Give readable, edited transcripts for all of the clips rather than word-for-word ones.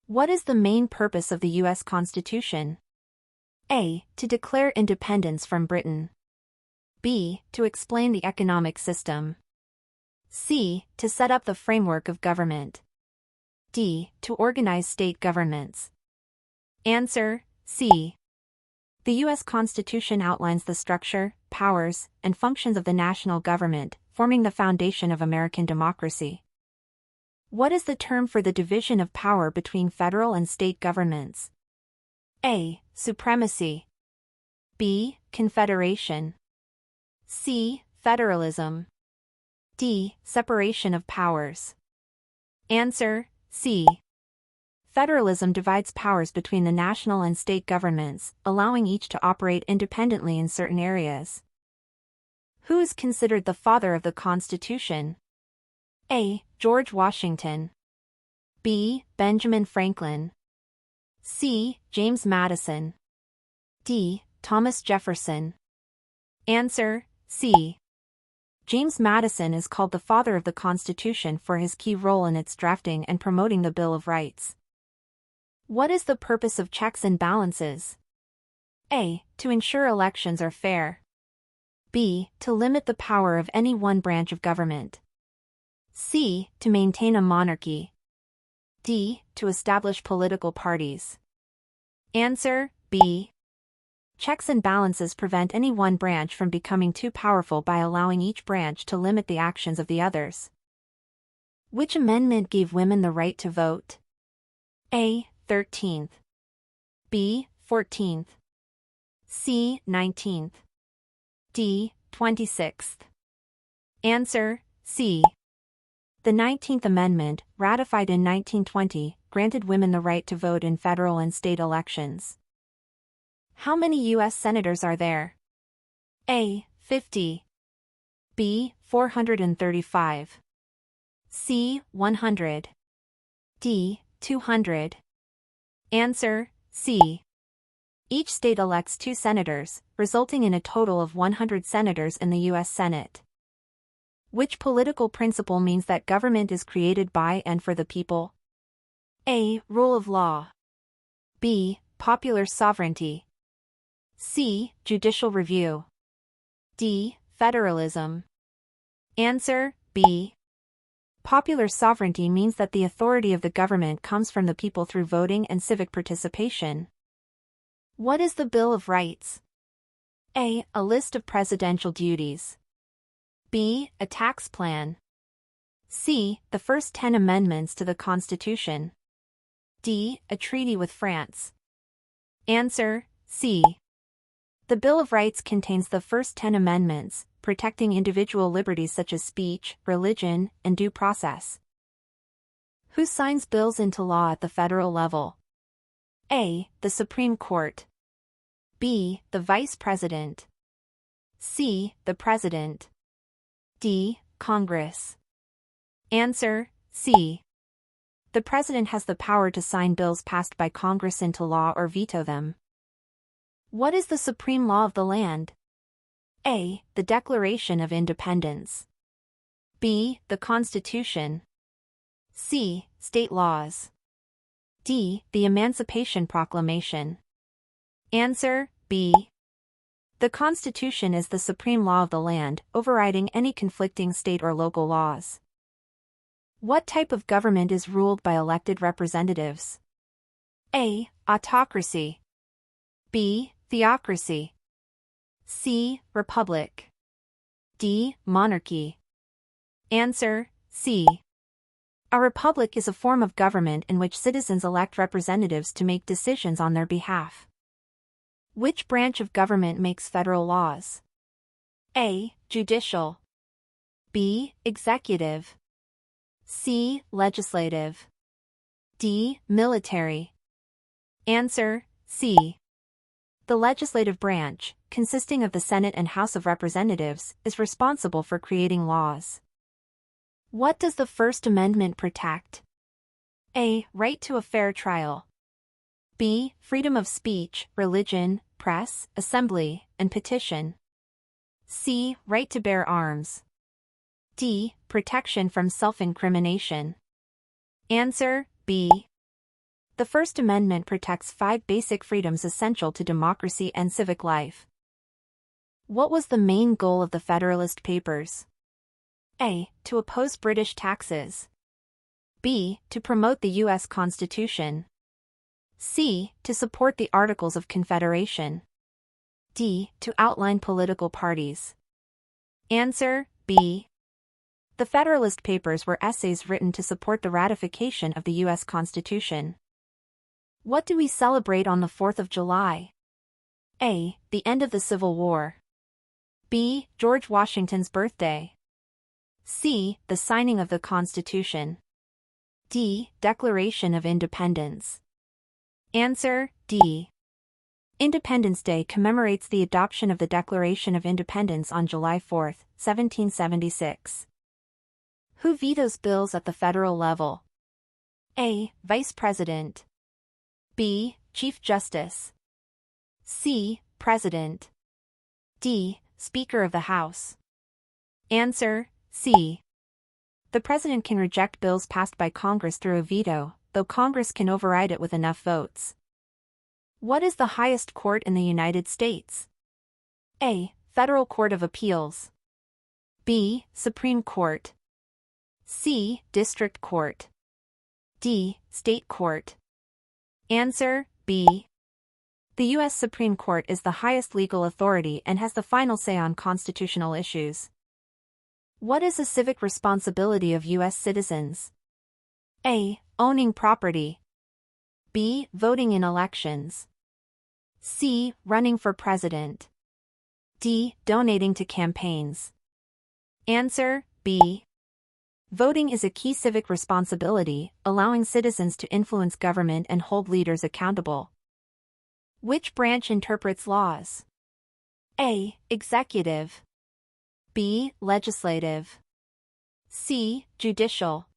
What is the main purpose of the U.S. Constitution? A. To declare independence from Britain. B. To explain the economic system. C. To set up the framework of government. D. To organize state governments. Answer: C. The U.S. Constitution outlines the structure, powers, and functions of the national government, forming the foundation of American democracy. What is the term for the division of power between federal and state governments? A. Supremacy. B. Confederation. C. Federalism. D. Separation of powers. Answer: C. Federalism divides powers between the national and state governments, allowing each to operate independently in certain areas. Who is considered the father of the Constitution? A. George Washington. B. Benjamin Franklin. C. James Madison. D. Thomas Jefferson. Answer: C. James Madison is called the father of the Constitution for his key role in its drafting and promoting the Bill of Rights. What is the purpose of checks and balances? A. To ensure elections are fair. B. To limit the power of any one branch of government. C. To maintain a monarchy. D. To establish political parties. Answer: B. Checks and balances prevent any one branch from becoming too powerful by allowing each branch to limit the actions of the others. Which amendment gave women the right to vote? A. 13th. B. 14th. C. 19th. D. 26th. Answer: C. The 19th Amendment, ratified in 1920, granted women the right to vote in federal and state elections. How many U.S. senators are there? A. 50. B. 435. C. 100. D. 200. Answer: C. Each state elects 2 senators, resulting in a total of 100 senators in the U.S. Senate. Which political principle means that government is created by and for the people? A. Rule of law. B. Popular sovereignty. C. Judicial review. D. Federalism. Answer: B. Popular sovereignty means that the authority of the government comes from the people through voting and civic participation. What is the Bill of Rights? A. A list of presidential duties. B. A tax plan. C. The first 10 amendments to the Constitution. D. A treaty with France. Answer: C. The Bill of Rights contains the first 10 amendments, protecting individual liberties such as speech, religion, and due process. Who signs bills into law at the federal level? A. The Supreme Court. B. The Vice President. C. The President. D. Congress. Answer: C. The President has the power to sign bills passed by Congress into law or veto them. What is the supreme law of the land? A. The Declaration of Independence. B. The Constitution. C. State laws. D. The Emancipation Proclamation. Answer: B. The Constitution is the supreme law of the land, overriding any conflicting state or local laws. What type of government is ruled by elected representatives? A. Autocracy. B. Theocracy. C. Republic. D. Monarchy. Answer: C. A republic is a form of government in which citizens elect representatives to make decisions on their behalf. Which branch of government makes federal laws? A. Judicial. B. Executive. C. Legislative. D. Military. Answer: C. The legislative branch, consisting of the Senate and House of Representatives, is responsible for creating laws. What does the First Amendment protect? A. Right to a fair trial. B. Freedom of speech, religion, press, assembly, and petition. C. Right to bear arms. D. Protection from self-incrimination. Answer: B. The First Amendment protects 5 basic freedoms essential to democracy and civic life. What was the main goal of the Federalist Papers? A. To oppose British taxes. B. To promote the U.S. Constitution. C. To support the Articles of Confederation. D. To outline political parties. Answer: B. The Federalist Papers were essays written to support the ratification of the U.S. Constitution. What do we celebrate on the 4th of July? A. The end of the Civil War. B. George Washington's birthday. C. The signing of the Constitution. D. Declaration of Independence. Answer: D. Independence Day commemorates the adoption of the Declaration of Independence on July 4, 1776. Who vetoes bills at the federal level? A. Vice President. B. Chief Justice. C. President. D. Speaker of the House. Answer: C. The President can reject bills passed by Congress through a veto, though Congress can override it with enough votes. What is the highest court in the United States? A. Federal Court of Appeals. B. Supreme Court. C. District Court. D. State Court. Answer: B. The U.S. Supreme Court is the highest legal authority and has the final say on constitutional issues. What is the civic responsibility of U.S. citizens? A. Owning property. B. Voting in elections. C. Running for president. D. Donating to campaigns. Answer: B. Voting is a key civic responsibility, allowing citizens to influence government and hold leaders accountable. Which branch interprets laws? A. Executive. B. Legislative. C. Judicial.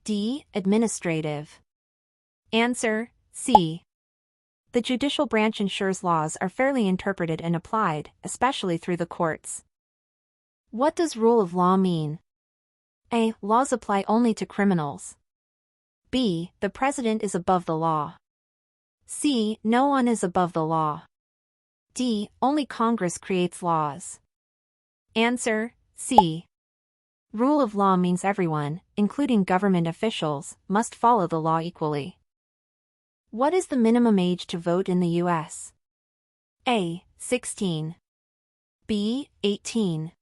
D. Administrative. Answer: C. The judicial branch ensures laws are fairly interpreted and applied, especially through the courts. What does rule of law mean? A. Laws apply only to criminals. B. The president is above the law. C. No one is above the law. D. Only Congress creates laws. Answer: C. Rule of law means everyone, including government officials, must follow the law equally. What is the minimum age to vote in the U.S.? A. 16. B. 18.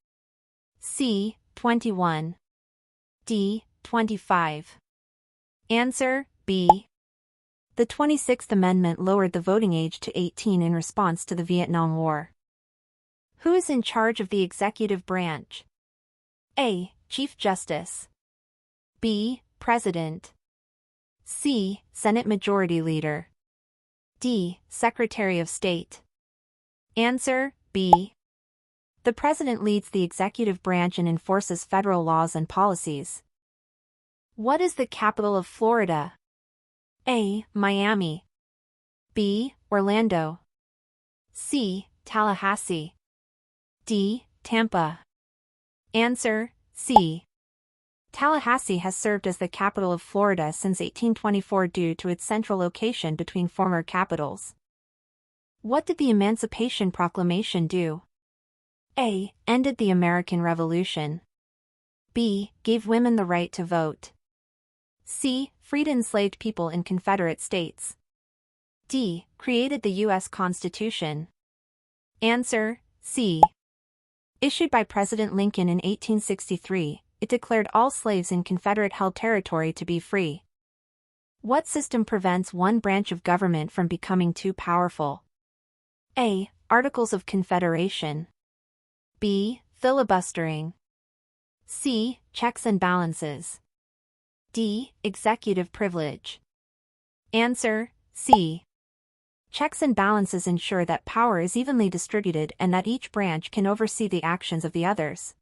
C. 21. D. 25. Answer: B. The 26th Amendment lowered the voting age to 18 in response to the Vietnam War. Who is in charge of the executive branch? A. Chief Justice. B. President. C. Senate Majority Leader. D. Secretary of State. Answer: B. The President leads the executive branch and enforces federal laws and policies. What is the capital of Florida? A. Miami. B. Orlando. C. Tallahassee. D. Tampa. Answer: C. Tallahassee has served as the capital of Florida since 1824 due to its central location between former capitals. What did the Emancipation Proclamation do? A. Ended the American Revolution. B. Gave women the right to vote. C. Freed enslaved people in Confederate states. D. Created the U.S. Constitution. Answer: C. Issued by President Lincoln in 1863, it declared all slaves in Confederate-held territory to be free. What system prevents one branch of government from becoming too powerful? A. Articles of Confederation. B. Filibustering. C. Checks and balances. D. Executive privilege. Answer: C. Checks and balances ensure that power is evenly distributed and that each branch can oversee the actions of the others.